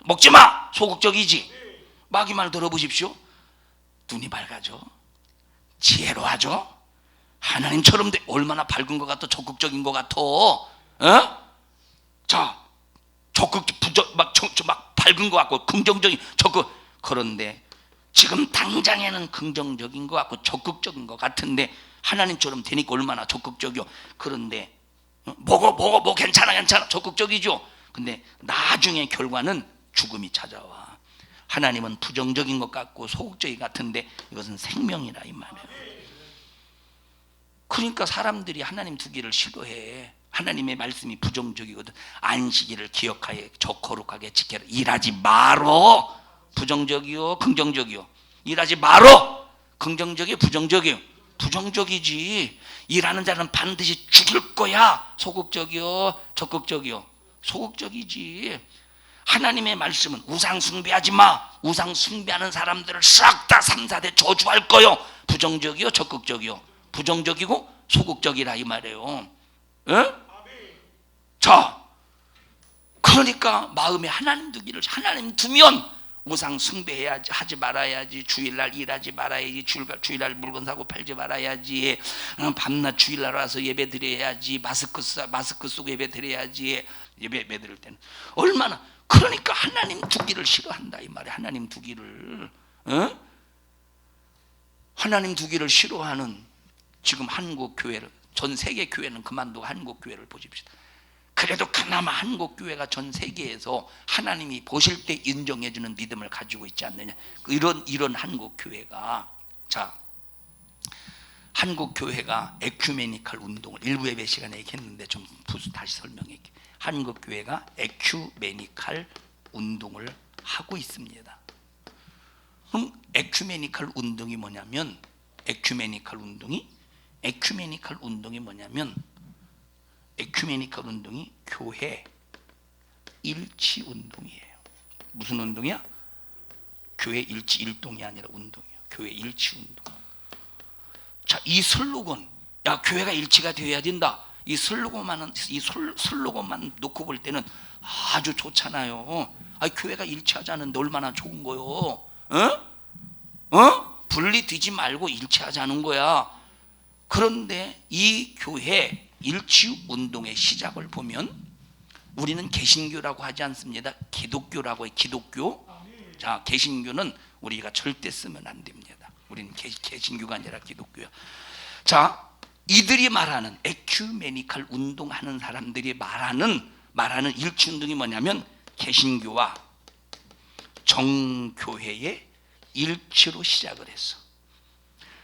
먹지마! 소극적이지. 마귀 말 들어보십시오. 눈이 밝아져. 지혜로워져. 하나님처럼 돼. 얼마나 밝은 것 같아. 적극적인 것 같아. 자, 막 밝은 것 같고 긍정적인 적극. 그런데 지금 당장에는 긍정적인 것 같고 적극적인 것 같은데 하나님처럼 되니까 얼마나 적극적이요. 그런데 먹어 괜찮아 적극적이죠. 근데 나중에 결과는 죽음이 찾아와. 하나님은 부정적인 것 같고 소극적인 것 같은데 이것은 생명이라 이 말이에요. 그러니까 사람들이 하나님 두기를 싫어해. 하나님의 말씀이 부정적이거든. 안식일을 기억하여 거룩하게 지켜라. 일하지 말어. 부정적이요 긍정적이요? 일하지 말어. 긍정적이요 부정적이요? 부정적이지. 일하는 자는 반드시 죽일 거야. 소극적이요 적극적이요? 소극적이지. 하나님의 말씀은 우상 숭배하지 마. 우상 숭배하는 사람들을 싹 다 3, 4대 저주할 거요. 부정적이요 적극적이요? 부정적이고 소극적이라 이 말이에요. 에? 자, 그러니까 마음에 하나님 두기를, 하나님 두면 우상 숭배해야지, 하지 말아야지, 주일날 일하지 말아야지, 주일날 물건 사고 팔지 말아야지, 밤낮 주일날 와서 예배 드려야지, 마스크 쓰고 예배 드려야지. 예배 드릴 때는 얼마나, 그러니까 하나님 두기를 싫어한다 이 말이야. 하나님 두기를, 하나님 두기를 싫어하는 지금 한국 교회를, 전 세계 교회는 그만두고 한국 교회를 보십시오. 그래도 그나마 한국 교회가 전 세계에서 하나님이 보실 때 인정해 주는 믿음을 가지고 있지 않느냐. 이런 한국 교회가, 자, 한국 교회가 에큐메니컬 운동을 일부 예배 시간에 얘기했는데 좀 다시 설명할게요. 한국 교회가 에큐메니컬 운동을 하고 있습니다. 그럼 에큐메니컬 운동이 뭐냐면, 에큐메니컬 운동이 뭐냐면, 에큐메니컬 운동이 교회 일치 운동이에요. 무슨 운동이야? 교회 일치, 일동이 아니라 운동이에요. 교회 일치 운동. 자, 이 슬로건, 야 교회가 일치가 되어야 된다. 이 슬로건만 놓고 볼 때는 아주 좋잖아요. 교회가 일치하자는데 얼마나 좋은 거요. 분리되지 말고 일치하자는 거야. 그런데 이 교회 일치 운동의 시작을 보면, 우리는 개신교라고 하지 않습니다. 기독교라고 해요. 기독교. 자, 개신교는 우리가 절대 쓰면 안 됩니다. 우리는 개신교가 아니라 기독교야. 자, 이들이 말하는 에큐메니컬 운동하는 사람들이 말하는 일치 운동이 뭐냐면, 개신교와 정교회의 일치로 시작을 했어.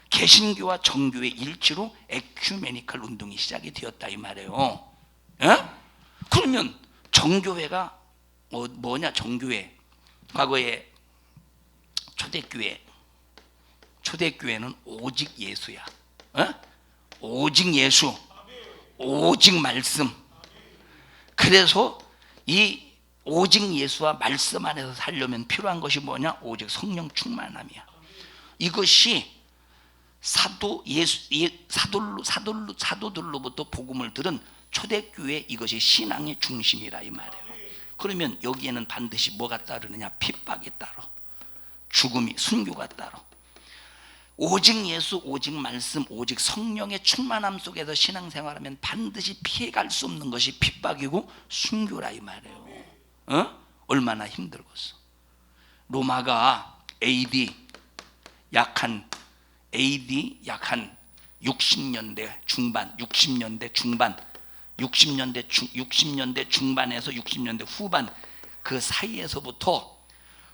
개신교와 정교의 일치로 에큐메니컬 운동이 시작이 되었다 이 말이에요. 그러면 정교회가 뭐냐? 정교회, 과거에 초대교회는 오직 예수야. 오직 예수, 오직 말씀. 그래서 이 오직 예수와 말씀 안에서 살려면 필요한 것이 뭐냐? 오직 성령 충만함이야. 이것이 사도들로부터 복음을 들은 초대교회, 이것이 신앙의 중심이라 이 말이에요. 그러면 여기에는 반드시 뭐가 따르느냐? 핍박이 따로, 죽음이, 순교가 따로. 오직 예수, 오직 말씀, 오직 성령의 충만함 속에서 신앙생활하면 반드시 피해갈 수 없는 것이 핍박이고 순교라 이 말이에요. 얼마나 힘들겠어. 로마가 AD 약 한 60년대 중반에서 60년대 후반 그 사이에서부터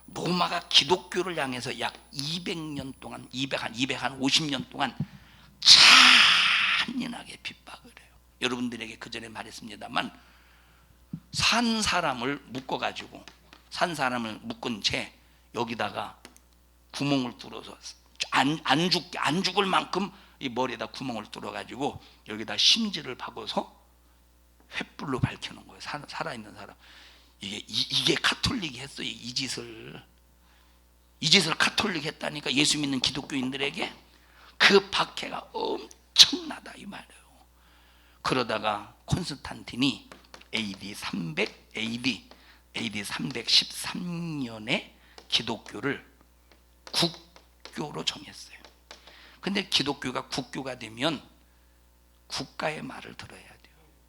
로마가 기독교를 향해서 약 200년 동안, 250년 동안 잔인하게 핍박을 해요. 여러분들에게 그 전에 말했습니다만, 산 사람을 묶은 채 여기다가 구멍을 뚫어서 안 죽을 만큼 이 머리에다 구멍을 뚫어가지고 여기다 심지를 박아서 횃불로 밝혀놓은 거예요. 살아있는 사람. 이게 카톨릭이 했어요. 이 짓을 카톨릭이 했다니까. 예수 믿는 기독교인들에게 그 박해가 엄청나다 이 말이에요. 그러다가 콘스탄틴이 AD 300 AD AD 313년에 기독교를 국교로 정했어요. 근데 기독교가 국교가 되면 국가의 말을 들어야 돼요.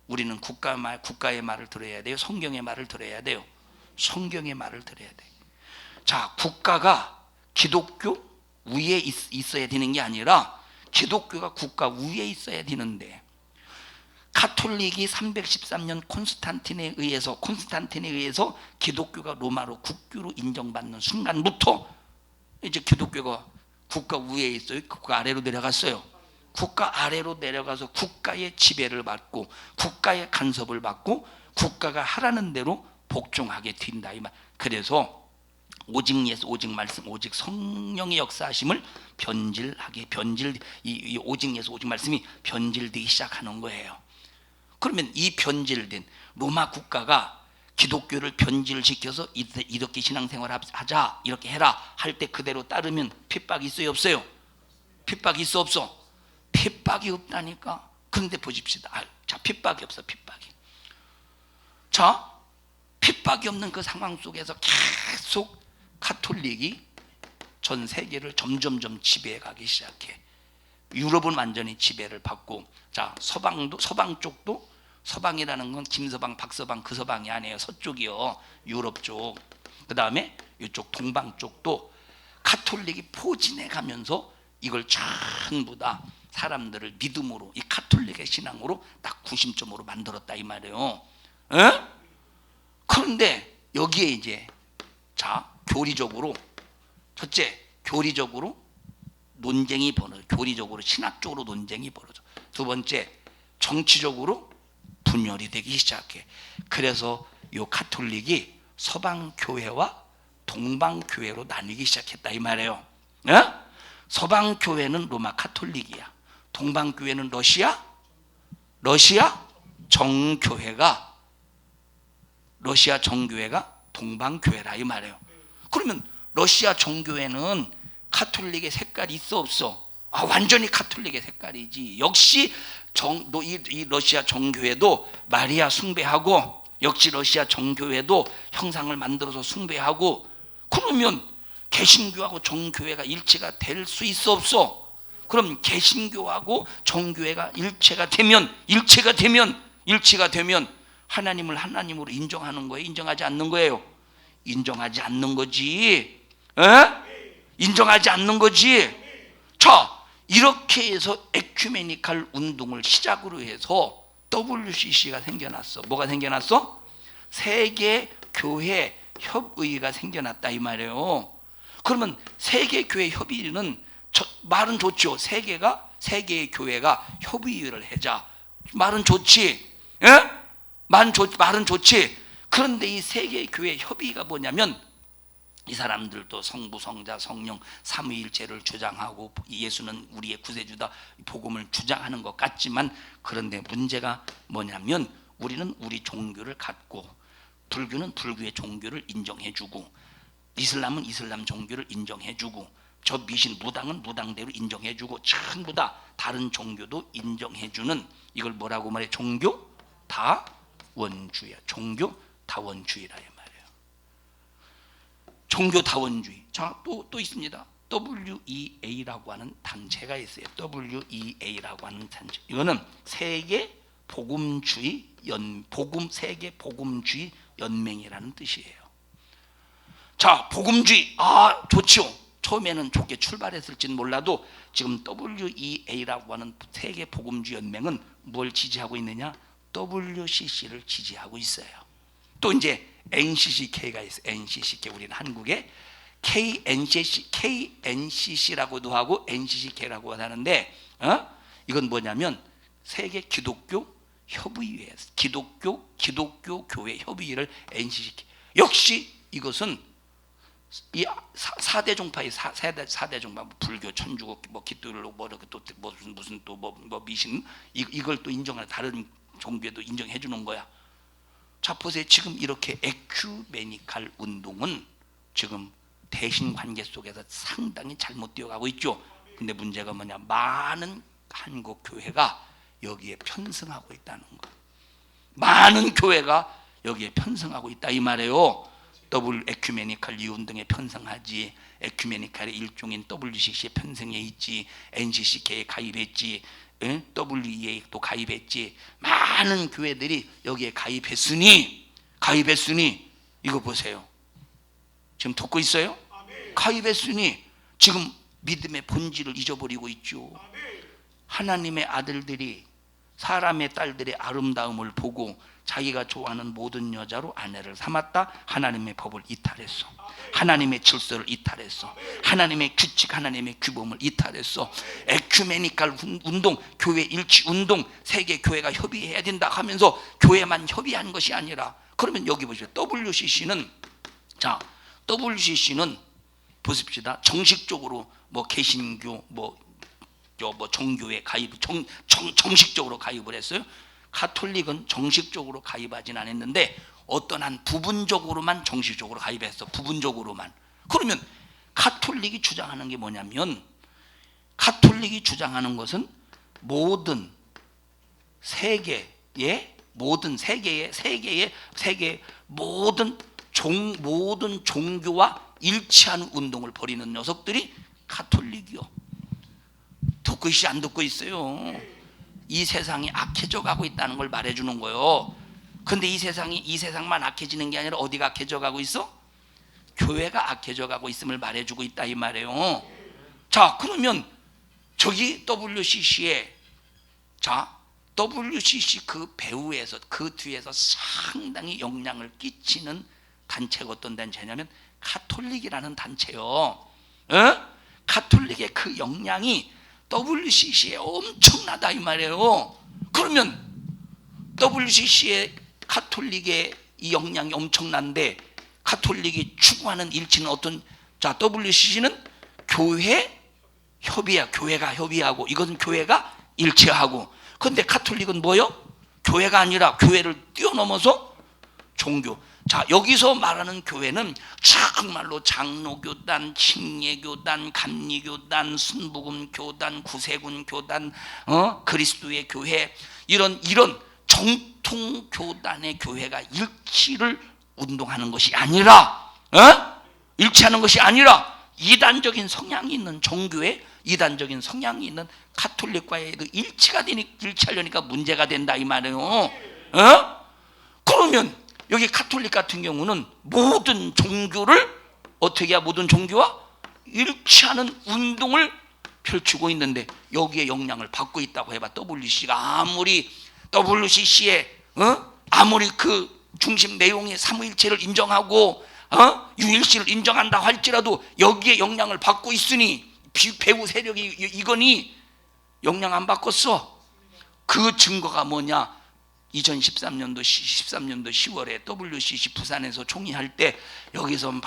우리는 국가의 말을 들어야 돼요? 성경의 말을 들어야 돼요? 성경의 말을 들어야 돼요. 자, 국가가 기독교 위에 있어야 되는 게 아니라 기독교가 국가 위에 있어야 되는데, 가톨릭이 313년 콘스탄틴에 의해서 기독교가 로마로 국교로 인정받는 순간부터 이제 기독교가 국가 위에 있어요? 국가 아래로 내려갔어요? 국가 아래로 내려가서 국가의 지배를 받고 국가의 간섭을 받고 국가가 하라는 대로 복종하게 된다 이 말. 그래서 오직 예수, 오직 말씀, 오직 성령의 역사하심을 이 오직 예수, 오직 말씀이 변질되기 시작하는 거예요. 그러면 이 변질된 로마 국가가 기독교를 변질시켜서 이렇게 신앙생활 하자, 이렇게 해라 할 때 그대로 따르면 핍박이 있어요, 없어요? 핍박이 있어, 없어? 핍박이 없다니까. 그런데 보십시다. 자, 핍박이 없어, 핍박이. 자, 핍박이 없는 그 상황 속에서 계속 가톨릭이 전 세계를 점점점 지배해 가기 시작해. 유럽은 완전히 지배를 받고, 자, 서방 쪽도, 서방이라는 건 김서방, 박서방 그 서방이 아니에요. 서쪽이요. 유럽 쪽. 그 다음에 이쪽 동방 쪽도 가톨릭이 포진해 가면서 이걸 전부 다 사람들을 믿음으로, 이 가톨릭의 신앙으로 딱 구심점으로 만들었다 이 말이에요. 에? 그런데 여기에 이제 자, 교리적으로, 첫째, 교리적으로 논쟁이 벌어져. 교리적으로 신학적으로 논쟁이 벌어져. 두 번째, 정치적으로 분열이 되기 시작해. 그래서 요 가톨릭이 서방 교회와 동방 교회로 나뉘기 시작했다 이 말이에요. 에? 서방 교회는 로마 가톨릭이야. 동방 교회는 러시아 정교회가 동방 교회라 이 말이에요. 그러면 러시아 정교회는 가톨릭의 색깔이 있어, 없어? 완전히 가톨릭의 색깔이지. 역시 이 러시아 정교회도 마리아 숭배하고, 역시 러시아 정교회도 형상을 만들어서 숭배하고. 그러면 개신교하고 정교회가 일체가 될 수 있어, 없어? 그럼 개신교하고 정교회가 일체가 되면 하나님을 하나님으로 인정하는 거예요? 인정하지 않는 거예요? 인정하지 않는 거지. 인정하지 않는 거지. 자, 이렇게 해서 에큐메니칼 운동을 시작으로 해서 WCC가 생겨났어. 뭐가 생겨났어? 세계교회 협의회가 생겨났다 이 말이에요. 그러면 세계교회 협의회는 말은 좋죠. 세계의 교회가 협의회를 하자. 말은 좋지. 말은 좋지. 그런데 이 세계교회 협의회가 뭐냐면, 이 사람들도 성부, 성자, 성령 삼위일체를 주장하고 예수는 우리의 구세주다 복음을 주장하는 것 같지만, 그런데 문제가 뭐냐면 우리는 우리 종교를 갖고, 불교는 불교의 종교를 인정해주고, 이슬람은 이슬람 종교를 인정해주고, 저 미신 무당은 무당대로 인정해주고, 전부 다 다른 종교도 인정해주는, 이걸 뭐라고 말해? 종교 다원주의야. 종교 다원주의라 이 말이에요. 종교 다원주의. 자, 또 있습니다. WEA라고 하는 단체가 있어요. WEA라고 하는 단체. 이거는 세계 복음주의 연맹이라는 뜻이에요. 자, 복음주의. 좋죠. 처음에는 좋게 출발했을지는 몰라도 지금 WEA라고 하는 세계 복음주의 연맹은 뭘 지지하고 있느냐? WCC를 지지하고 있어요. 또 이제 NCCK가 있어요. NCCK, 우리는 한국에 KNCC라고도 하고 NCCK라고 하는데, 이건 뭐냐면 세계 기독교 협의회, 기독교 교회 협의회를 NCCK. 역시 이것은 이 4대 종파의 4대 종파, 불교, 천주교, 기독교, 무슨 미신, 이걸 또 인정하는, 다른 종교도 인정해 주는 거야. 자, 보세요. 지금 이렇게 에큐메니칼 운동은 지금 대신 관계 속에서 상당히 잘못 뛰어가고 있죠. 근데 문제가 뭐냐? 많은 한국 교회가 여기에 편승하고 있다는 거. 많은 교회가 여기에 편성하고 있다 이 말이에요. 더블 에큐메니컬 이운동에 편성하지, 에큐메니컬의 일종인 WCC에 편성해 있지, NCCK에 가입했지, WEA에 또 가입했지. 많은 교회들이 여기에 가입했으니 이거 보세요. 지금 듣고 있어요? 가입했으니 지금 믿음의 본질을 잊어버리고 있죠. 하나님의 아들들이 사람의 딸들의 아름다움을 보고 자기가 좋아하는 모든 여자로 아내를 삼았다. 하나님의 법을 이탈했어. 하나님의 질서를 이탈했어. 하나님의 규칙, 하나님의 규범을 이탈했어. 에큐메니컬 운동, 교회 일치 운동, 세계 교회가 협의해야 된다 하면서 교회만 협의한 것이 아니라, 그러면 여기 보시죠. WCC는 보십시다. 정식적으로 뭐 개신교 뭐 종교에 가입, 정식적으로 가입을 했어요. 가톨릭은 정식적으로 가입하진 않았는데 어떤 한 부분적으로만 정식적으로 가입했어. 부분적으로만. 그러면 가톨릭이 주장하는 게 뭐냐면, 가톨릭이 주장하는 것은 모든 세계의 모든 종교와 일치하는 운동을 벌이는 녀석들이 가톨릭이요. 듣고 있지 안 듣고 있어요? 이 세상이 악해져 가고 있다는 걸 말해주는 거예요. 근데 이 세상만 악해지는 게 아니라 어디가 악해져 가고 있어? 교회가 악해져 가고 있음을 말해주고 있다 이 말이에요. 자, 그러면 저기 WCC 그 배후에서, 그 뒤에서 상당히 영향을 끼치는 단체가 어떤 단체냐면 가톨릭이라는 단체요. 가톨릭의 그 영향이 WCC에 엄청나다 이 말이에요. 그러면 WCC의 가톨릭의 이 영향이 엄청난데, 가톨릭이 추구하는 일치는 어떤? WCC는 교회 협의야. 교회가 협의하고, 이것은 교회가 일치하고. 그런데 가톨릭은 뭐요? 교회가 아니라 교회를 뛰어넘어서 종교. 여기서 말하는 교회는 정말로 장로교단, 침례교단, 감리교단, 순복음교단, 구세군교단, 그리스도의 교회, 이런 정통교단의 교회가 일치를 운동하는 것이 아니라, 일치하는 것이 아니라 이단적인 성향이 있는 종교에, 이단적인 성향이 있는 가톨릭과의 일치하려니까 문제가 된다 이 말이에요. 그러면 여기 가톨릭 같은 경우는 모든 종교를 어떻게 해야 모든 종교와 일치하는 운동을 펼치고 있는데, 여기에 영향을 받고 있다고 해봐. WCC에 아무리 그 중심 내용의 삼위일체를 인정하고 유일신을 인정한다 할지라도 여기에 영향을 받고 있으니, 배후 세력이 이거니 영향 안 받겠어. 그 증거가 뭐냐? 2013년도 10월에 WCC 부산에서 총회할 때 여기서 막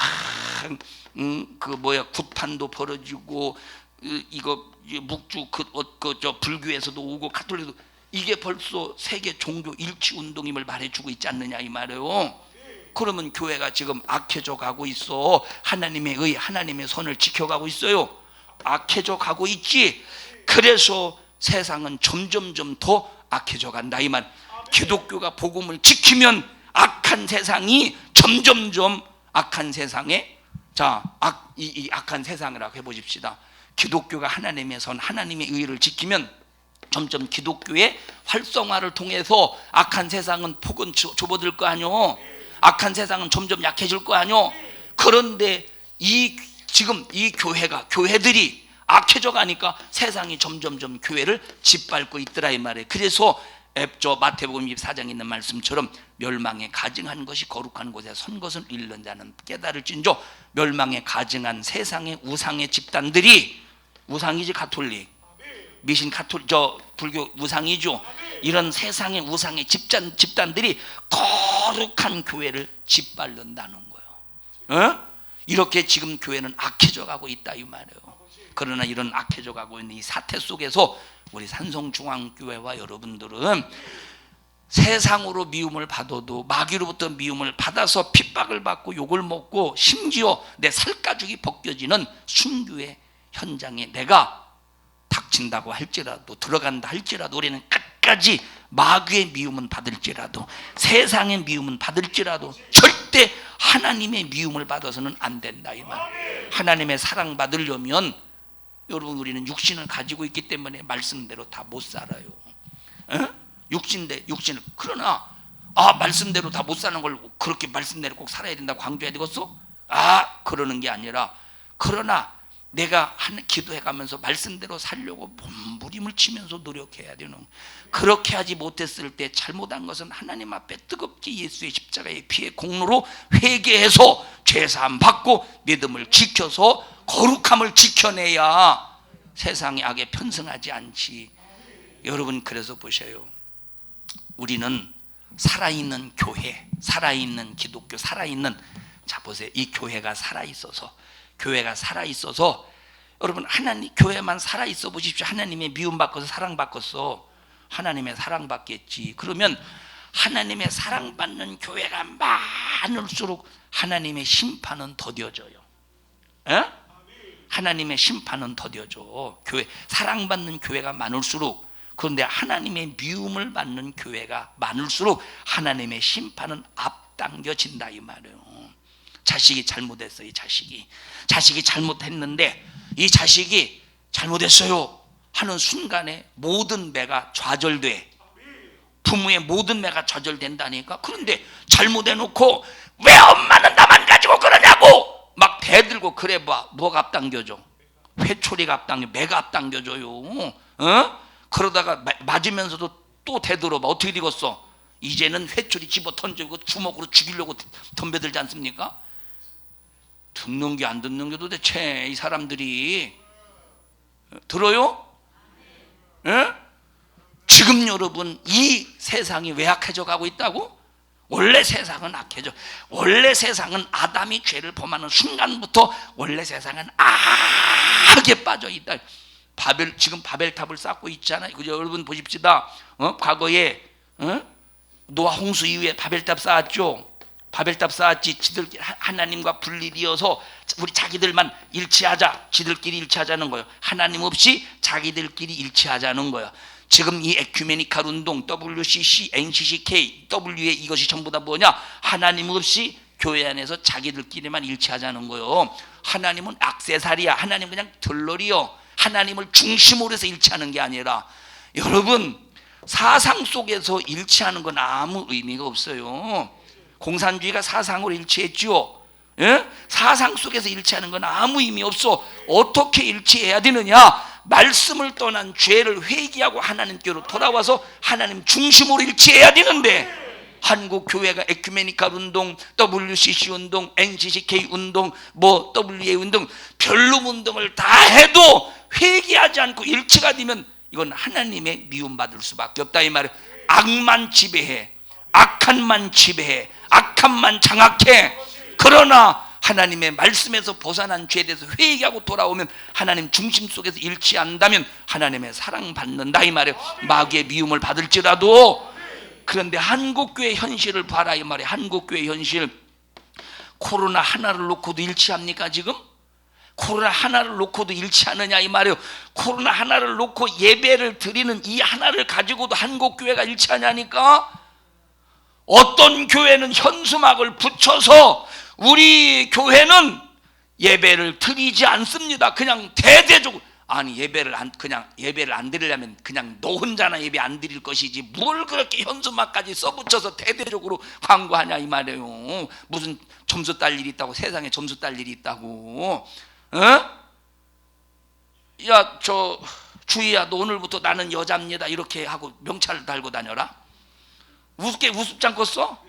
굿판도 벌어지고, 이거 묵주 불교에서도 오고 가톨릭도, 이게 벌써 세계 종교 일치 운동임을 말해주고 있지 않느냐 이 말이에요. 그러면 교회가 지금 악해져 가고 있어. 하나님의 선을 지켜가고 있어요. 악해져 가고 있지. 그래서 세상은 점점점 더 악해져 간다 이 말. 기독교가 복음을 지키면 악한 세상이 점점점 악한 세상에, 이 악한 세상이라고 해보십시다. 기독교가 하나님의 선, 하나님의 의를 지키면 점점 기독교의 활성화를 통해서 악한 세상은 폭은 좁아들 거 아니요. 악한 세상은 점점 약해질 거 아니요. 그런데 지금 이 교회들이 악해져 가니까 세상이 점점점 교회를 짓밟고 있더라 이 말이에요. 그래서 마태복음 24장에 있는 말씀처럼 멸망에 가증한 것이 거룩한 곳에 선 것을 잃는 자는 깨달을진저, 멸망에 가증한 세상의 우상의 집단들이, 우상이지 가톨릭, 미신 불교 우상이죠. 이런 세상의 우상의 집단들이 거룩한 교회를 짓밟는다는 거예요. 이렇게 지금 교회는 악해져 가고 있다 이 말이에요. 그러나 이런 악해져 가고 있는 이 사태 속에서 우리 산성중앙교회와 여러분들은 세상으로 미움을 받아도, 마귀로부터 미움을 받아서 핍박을 받고 욕을 먹고 심지어 내 살가죽이 벗겨지는 순교의 현장에 내가 닥친다고 할지라도, 들어간다 할지라도 우리는 끝까지 마귀의 미움은 받을지라도, 세상의 미움은 받을지라도 절대 하나님의 미움을 받아서는 안 된다 이 말. 하나님의 사랑 받으려면 여러분, 우리는 육신을 가지고 있기 때문에 말씀대로 다 못 살아요. 육신을. 그러나 말씀대로 다 못 사는 걸 그렇게 말씀대로 꼭 살아야 된다고 강조해야 되겠어? 그러는 게 아니라, 그러나 내가 기도해가면서 말씀대로 살려고 몸부림을 치면서 노력해야 되는, 그렇게 하지 못했을 때 잘못한 것은 하나님 앞에 뜨겁게 예수의 십자가의 피의 공로로 회개해서 죄사함 받고 믿음을 지켜서 거룩함을 지켜내야 세상의 악에 편승하지 않지. 여러분, 그래서 보셔요. 우리는 살아있는 교회, 살아있는 기독교, 살아있는, 자 보세요. 이 교회가 살아있어서, 여러분, 하나님 교회만 살아있어 보십시오. 하나님의 미움받고서 사랑받고서 하나님의 사랑받겠지. 그러면 하나님의 사랑받는 교회가 많을수록 하나님의 심판은 더뎌져요. 하나님의 심판은 더뎌져. 교회, 사랑받는 교회가 많을수록. 그런데 하나님의 미움을 받는 교회가 많을수록 하나님의 심판은 앞당겨진다 이 말이에요. 자식이 잘못했어요. 자식이 잘못했는데, 이 자식이 잘못했어요 하는 순간에 모든 매가 좌절돼. 부모의 모든 매가 좌절된다니까. 그런데 잘못해놓고 왜 엄마는 나만 가지고 그러냐고 막 대들고 그래 봐. 뭐가 앞당겨져? 회초리가 앞당겨, 매가 앞당겨져요. 그러다가 맞으면서도 또 대들어봐. 어떻게 되겠어? 이제는 회초리 집어 던지고 주먹으로 죽이려고 덤벼들지 않습니까? 듣는 게 안 듣는 게 도대체 이 사람들이 들어요? 지금 여러분, 이 세상이 왜 악해져 가고 있다고? 원래 세상은 악해져. 원래 세상은 아담이 죄를 범하는 순간부터 원래 세상은 악에 빠져 있다. 지금 바벨탑을 쌓고 있잖아요. 그죠? 여러분 보십시다. 과거에 노아 홍수 이후에 바벨탑 쌓았죠. 바벨탑 쌓았지. 지들 하나님과 분리되어서 우리 자기들만 일치하자. 지들끼리 일치하자는 거예요. 하나님 없이 자기들끼리 일치하자는 거예요. 지금 이 에큐메니칼 운동, WCC, NCCK, W에 이것이 전부 다 뭐냐? 하나님 없이 교회 안에서 자기들끼리만 일치하자는 거예요. 하나님은 액세서리야. 하나님 그냥 덜러리요. 하나님을 중심으로 해서 일치하는 게 아니라, 여러분, 사상 속에서 일치하는 건 아무 의미가 없어요. 공산주의가 사상으로 일치했죠. 사상 속에서 일치하는 건 아무 의미 없어. 어떻게 일치해야 되느냐? 말씀을 떠난 죄를 회개하고 하나님께로 돌아와서 하나님 중심으로 일치해야 되는데, 한국 교회가 에큐메니칼 운동, WCC 운동, NCCK 운동, WA 운동, 별로 운동을 다 해도 회개하지 않고 일치가 되면 이건 하나님의 미움받을 수밖에 없다 이 말이에요. 악만 지배해, 악한만 지배해, 악한만 장악해. 그러나 하나님의 말씀에서 벗어난 죄에 대해서 회개하고 돌아오면, 하나님 중심 속에서 일치한다면 하나님의 사랑받는다 이 말이에요. 마귀의 미움을 받을지라도. 그런데 한국교회 현실을 봐라 이 말이에요. 한국교회 현실. 코로나 하나를 놓고도 일치합니까 지금? 코로나 하나를 놓고도 일치하느냐 이 말이에요. 코로나 하나를 놓고 예배를 드리는 이 하나를 가지고도 한국교회가 일치하냐니까. 어떤 교회는 현수막을 붙여서 우리 교회는 예배를 드리지 않습니다. 그냥 대대적으로. 아니, 예배를 안 드리려면 그냥 너 혼자나 예배 안 드릴 것이지 뭘 그렇게 현수막까지 써붙여서 대대적으로 광고하냐 이 말이에요. 무슨 점수 딸 일이 있다고, 세상에 점수 딸 일이 있다고. 야, 저 주희야, 너 오늘부터 나는 여자입니다 이렇게 하고 명찰 달고 다녀라. 우습지 않겠어?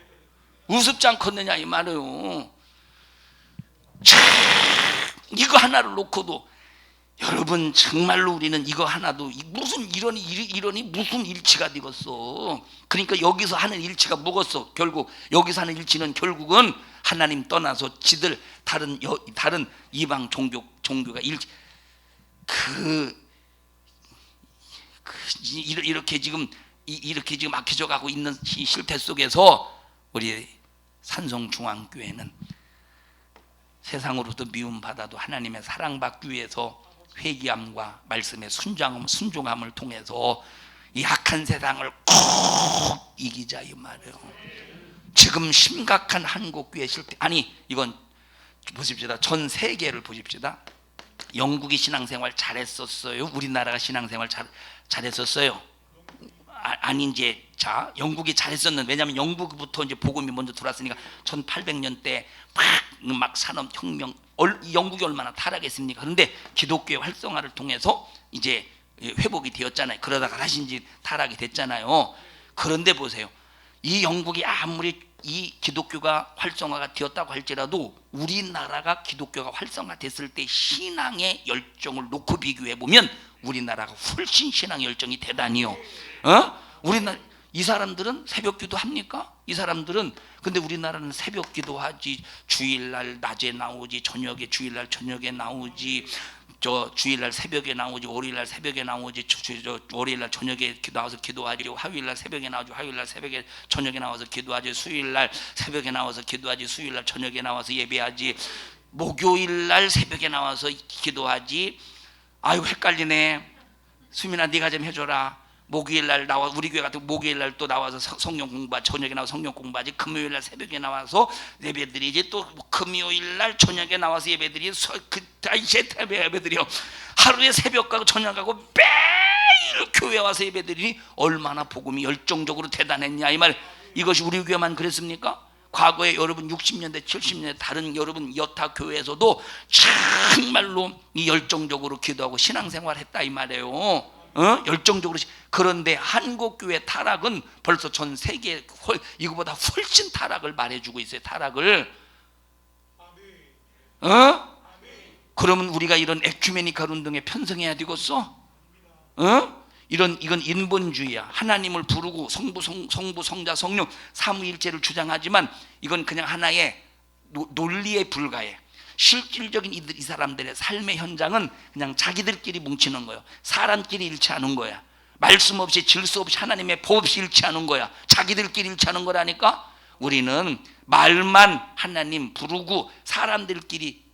우습지 않겠느냐 이 말이에요. 이거 하나를 놓고도, 여러분 정말로 우리는 이거 하나도 무슨 이러니 무슨 일치가 되겠어. 그러니까 여기서 하는 일치가 뭐겠어? 결국 여기서 하는 일치는 결국은 하나님 떠나서 지들 다른 이방 종교가 일치. 이렇게 지금 악해져 가고 있는 이 실태 속에서 우리 산성중앙교회는 세상으로부터 미움받아도 하나님의 사랑받기 위해서 회개함과 말씀의 순종함을 통해서 이 악한 세상을 꼭 이기자 이 말이에요. 지금 심각한 한국교회 실태, 아니 이건 보십시다. 전 세계를 보십시다. 영국이 신앙생활 잘했었어요? 우리나라가 신앙생활 잘했었어요? 아니 이제 자 영국이 잘했었는데, 왜냐하면 영국부터 이제 복음이 먼저 들어왔으니까 1800년대 막 산업혁명, 영국이 얼마나 타락했습니까? 그런데 기독교의 활성화를 통해서 이제 회복이 되었잖아요. 그러다가 다시 이제 타락이 됐잖아요. 그런데 보세요. 이 영국이 아무리 이 기독교가 활성화가 되었다고 할지라도 우리나라가 기독교가 활성화됐을 때 신앙의 열정을 놓고 비교해 보면 우리나라가 훨씬 신앙의 열정이 대단히요. 우리나라 이 사람들은 새벽기도 합니까? 이 사람들은. 근데 우리나라는 새벽기도 하지, 주일날 낮에 나오지, 저녁에 주일날 저녁에 나오지, 저 주일날 새벽에 나오지, 월요일날 새벽에 나오지, 월요일날 저녁에 나와서 기도하지, 화요일날 새벽에 나오지, 화요일날 새벽에 저녁에 나와서 기도하지, 수요일날 새벽에 나와서 기도하지, 수요일날 저녁에 나와서 예배하지, 목요일날 새벽에 나와서 기도하지. 아유 헷갈리네. 수민아 네가 좀 해줘라. 목요일날 나와, 우리 교회 같은 목요일날 또 나와서 성경 공부하지, 저녁에 나와서 성경 공부하지, 금요일날 새벽에 나와서 예배드리지, 또 금요일날 저녁에 나와서 예배드리지, 예배드려. 하루에 새벽가고 저녁가고 매일 교회 와서 예배드리니 얼마나 복음이 열정적으로 대단했냐 이 말. 이것이 우리 교회만 그랬습니까? 과거에 여러분 60년대 70년대 다른 여러분 여타 교회에서도 정말로 이 열정적으로 기도하고 신앙생활 했다 이 말이에요. 열정적으로. 그런데 한국교회 타락은 벌써 전 세계 이거보다 훨씬 타락을 말해주고 있어요. 타락을. 그러면 우리가 이런 에큐메니컬 운동에 편성해야 되겠어? 이건 인본주의야. 하나님을 부르고 성부, 성자, 성령 삼위일체를 주장하지만 이건 그냥 하나의 논리에 불과해. 실질적인 이 사람들의 삶의 현장은 그냥 자기들끼리 뭉치는 거예요. 사람끼리 일치하는 거야. 말씀 없이 질서 없이 하나님의 법 없이 일치하는 거야. 자기들끼리 일치하는 거라니까. 우리는 말만 하나님 부르고 사람들끼리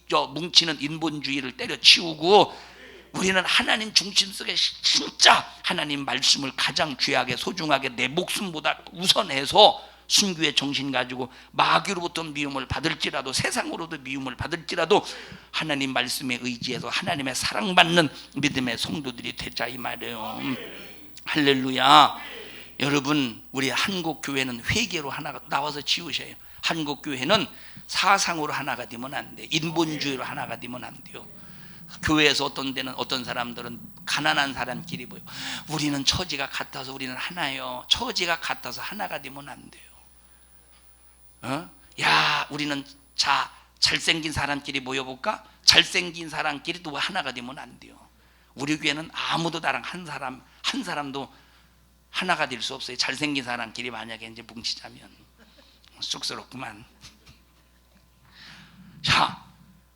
뭉치는 인본주의를 때려치우고, 우리는 하나님 중심 속에 진짜 하나님 말씀을 가장 귀하게 소중하게 내 목숨보다 우선해서 순교의 정신 가지고 마귀로부터 미움을 받을지라도 세상으로도 미움을 받을지라도 하나님 말씀에 의지해서 하나님의 사랑받는 믿음의 성도들이 되자 이 말이에요. 할렐루야. 여러분 우리 한국교회는 회개로 하나가 나와서 지우셔요. 한국교회는 사상으로 하나가 되면 안 돼. 인본주의로 하나가 되면 안 돼요. 교회에서 어떤 데는 어떤 사람들은 가난한 사람끼리 보여. 우리는 처지가 같아서 우리는 하나요. 처지가 같아서 하나가 되면 안 돼요. 야 우리는 잘생긴 사람끼리 모여볼까? 잘생긴 사람끼리 또 하나가 되면 안 돼요. 우리 교회는 아무도 나랑 한 사람도 하나가 될 수 없어요. 잘생긴 사람끼리 만약에 이제 뭉치자면 쑥스럽구만. 자,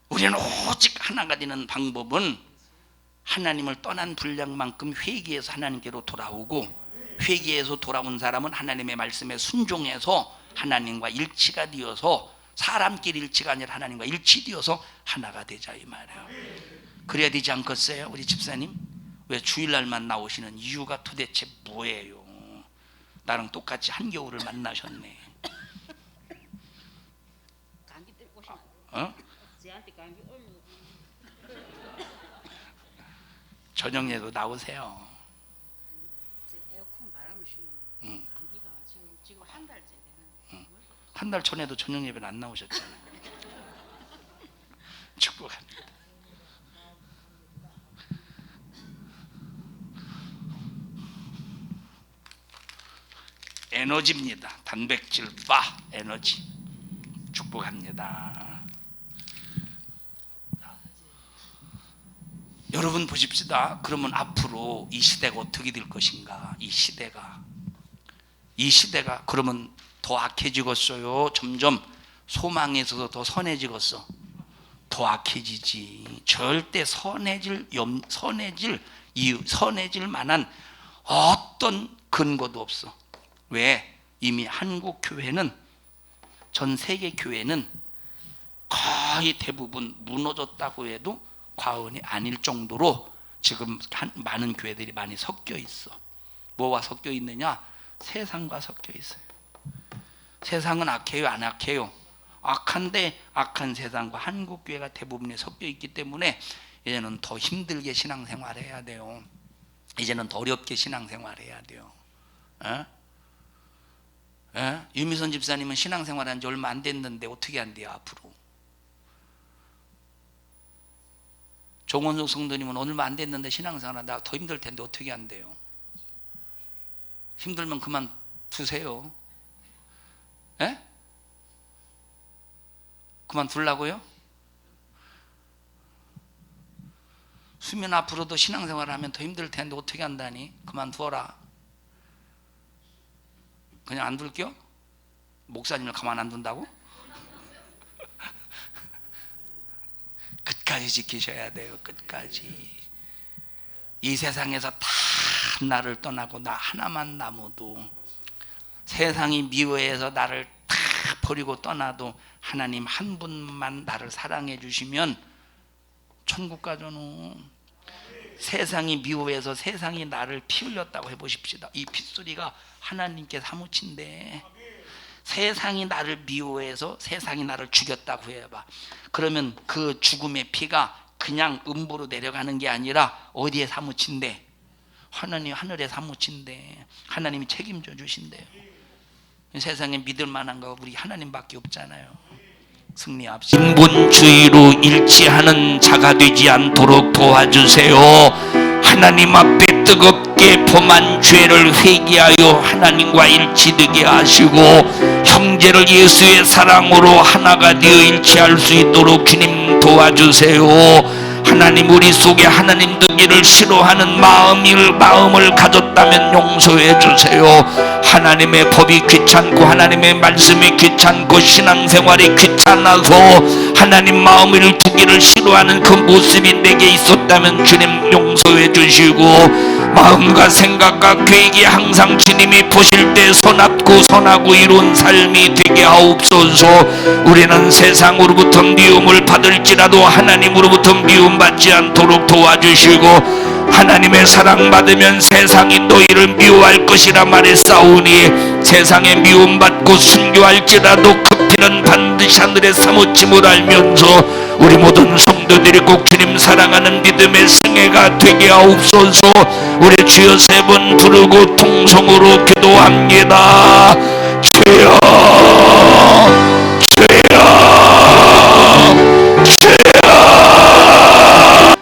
우리는 오직 하나가 되는 방법은 하나님을 떠난 분량만큼 회개해서 하나님께로 돌아오고, 회개해서 돌아온 사람은 하나님의 말씀에 순종해서 하나님과 일치가 되어서, 사람끼리 일치가 아니라 하나님과 일치되어서 하나가 되자 이 말이에요. 그래야 되지 않겠어요? 우리 집사님 왜 주일날만 나오시는 이유가 도대체 뭐예요? 나랑 똑같이 한겨울을 만나셨네. 감기 때문에 오시면 저한테 감기 오면 저녁에도 나오세요. 에어컨 바람을 쐬면 감기가 지금 한 달째 되는데 한 달 전에도 저녁 예배는 안 나오셨잖아요. 축복합니다. 에너지입니다. 단백질 바 에너지. 축복합니다. 여러분 보십시다. 그러면 앞으로 이 시대가 어떻게 될 것인가? 이 시대가 그러면 더 악해지겠어요? 점점 소망에서도 더 선해지겠어? 더 악해지지. 절대 선해질 만한 어떤 근거도 없어. 왜? 이미 한국 교회는, 전 세계 교회는 거의 대부분 무너졌다고 해도 과언이 아닐 정도로 지금 많은 교회들이 많이 섞여 있어. 뭐와 섞여 있느냐? 세상과 섞여 있어요. 세상은 악해요, 안 악해요? 악한데 악한 세상과 한국교회가 대부분이 섞여 있기 때문에 이제는 더 힘들게 신앙생활 해야 돼요. 이제는 더 어렵게 신앙생활 해야 돼요. 유미선 집사님은 신앙생활 한 지 얼마 안 됐는데 어떻게 안 돼요 앞으로? 정원석 성도님은 얼마 안 됐는데 신앙생활 한다 더 힘들 텐데 어떻게 안 돼요? 힘들면 그만 두세요. 그만 둘라고요? 수면 앞으로도 신앙생활을 하면 더 힘들 텐데 어떻게 한다니? 그만 두어라. 그냥 안 둘겨? 목사님을 가만 안 둔다고? 끝까지 지키셔야 돼요. 끝까지. 이 세상에서 다 나를 떠나고 나 하나만 남아도, 세상이 미워해서 나를 다 버리고 떠나도 하나님 한 분만 나를 사랑해 주시면 천국 가잖아. 세상이 미워해서 세상이 나를 피 흘렸다고 해보십시다. 이 핏소리가 하나님께 사무친데, 세상이 나를 미워해서 세상이 나를 죽였다고 해봐. 그러면 그 죽음의 피가 그냥 음부로 내려가는 게 아니라 어디에 사무친대? 하나님 하늘에 사무친대. 하나님이 책임져 주신대요. 세상에 믿을 만한 거 우리 하나님밖에 없잖아요. 승리합시다. 인본주의로 일치하는 자가 되지 않도록 도와주세요. 하나님 앞에 뜨겁게 범한 죄를 회개하여 하나님과 일치되게 하시고, 형제를 예수의 사랑으로 하나가 되어 일치할 수 있도록 주님 도와주세요. 하나님, 우리 속에 하나님 되기를 싫어하는 마음을 가졌다면 용서해 주세요. 하나님의 법이 귀찮고 하나님의 말씀이 귀찮고 신앙생활이 귀찮아서 하나님 마음을 두기를 싫어하는 그 모습이 내게 있었다면 주님 용서해 주시고, 마음과 생각과 계획이 항상 주님이 보실 때 선하고 이룬 삶이 되게 하옵소서. 우리는 세상으로부터 미움을 받을지라도 하나님으로부터 미움받지 않도록 도와주시고, 하나님의 사랑받으면 세상이 너희를 미워할 것이라 말했사오니, 세상에 미움받고 순교할지라도 그 피는 반드시 하늘의 사무침을 알면서 우리 모든 성도들이 꼭 주님 사랑하는 믿음의 승회가 되게 하옵소서. 우리 주여 세 번 부르고 통성으로 기도합니다. 주여, 주여, 주여.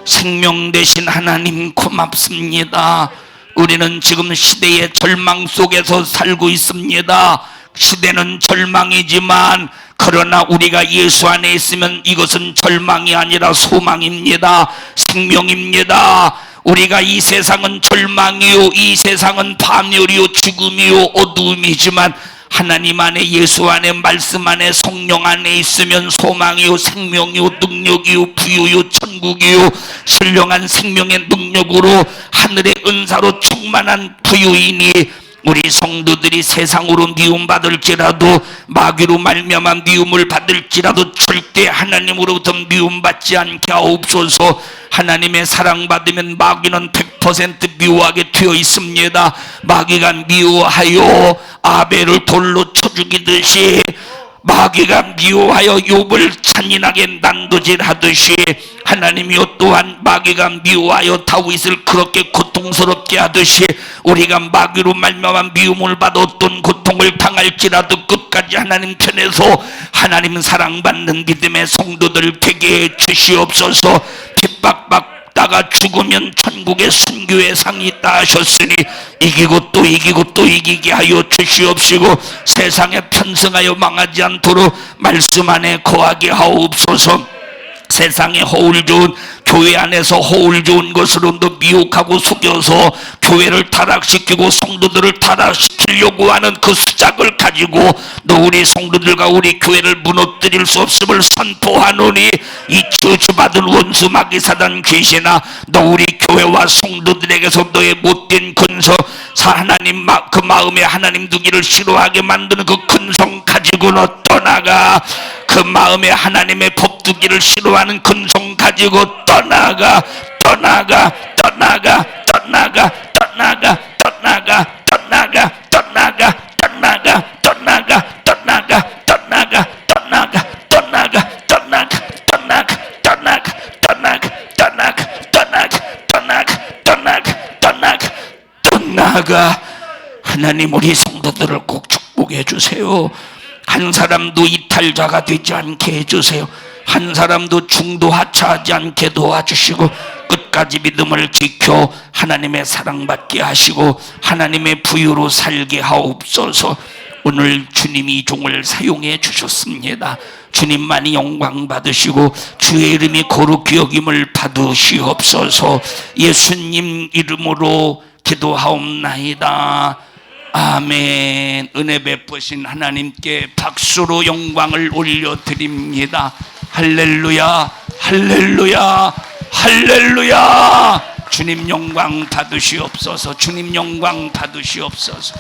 생명 되신 하나님 고맙습니다. 우리는 지금 시대의 절망 속에서 살고 있습니다. 시대는 절망이지만 그러나 우리가 예수 안에 있으면 이것은 절망이 아니라 소망입니다. 생명입니다. 우리가 이 세상은 절망이요, 이 세상은 파멸이요, 죽음이요, 어두움이지만 하나님 안에, 예수 안에, 말씀 안에, 성령 안에 있으면 소망이요, 생명이요, 능력이요, 부유요, 천국이요, 신령한 생명의 능력으로 하늘의 은사로 충만한 부유이니, 우리 성도들이 세상으로 미움받을지라도, 마귀로 말미암아 미움을 받을지라도 절대 하나님으로부터 미움받지 않게 하옵소서. 하나님의 사랑받으면 마귀는 100% 미워하게 되어 있습니다. 마귀가 미워하여 아벨을 돌로 쳐 죽이듯이, 마귀가 미워하여 욥을 잔인하게 난도질하듯이, 하나님이여 또한 마귀가 미워하여 다윗을 그렇게 고통스럽게 하듯이, 우리가 마귀로 말미암아 미움을 받아 어떤 고통을 당할지라도 끝까지 하나님 편에서 하나님 사랑받는 믿음의 성도들 되게 해 주시옵소서. 핍박받다가 죽으면 천국의 순교의 상이 있다 하셨으니 이기고 또 이기고 또 이기게 하여 주시옵시고, 세상에 편승하여 망하지 않도록 말씀 안에 거하게 하옵소서. 세상에 허울 좋은, 교회 안에서 허울 좋은 것으로 너 미혹하고 속여서 교회를 타락시키고 성도들을 타락시키려고 하는 그 수작을 가지고 너 우리 성도들과 우리 교회를 무너뜨릴 수 없음을 선포하노니, 이 저주받은 원수 마귀 사단 귀신아, 너 우리 교회와 성도들에게서 너의 못된 근성, 하나님 그 마음에 하나님 두기를 싫어하게 만드는 그 근성 가지고 너 떠나가. 그 마음에 하나님의 법 두기를 싫어하는 근성 가지고 떠나가, 떠나가, 떠나가, 떠나가, 떠나가, 떠나가, 있습니까? 하나님 우리 성도들을 꼭 축복해 주세요. 한 사람도 이탈자가 되지 않게 해주세요. 한 사람도 중도 하차하지 않게 도와주시고 끝까지 믿음을 지켜 하나님의 사랑받게 하시고 하나님의 부유로 살게 하옵소서. 오늘 주님이 종을 사용해 주셨습니다. 주님만이 영광 받으시고 주의 이름이 거룩히 여김을 받으시옵소서. 예수님 이름으로 기도하옵나이다. 아멘. 은혜 베푸신 하나님께 박수로 영광을 올려드립니다. 할렐루야, 할렐루야, 할렐루야. 주님 영광 받으시옵소서. 주님 영광 받으시옵소서.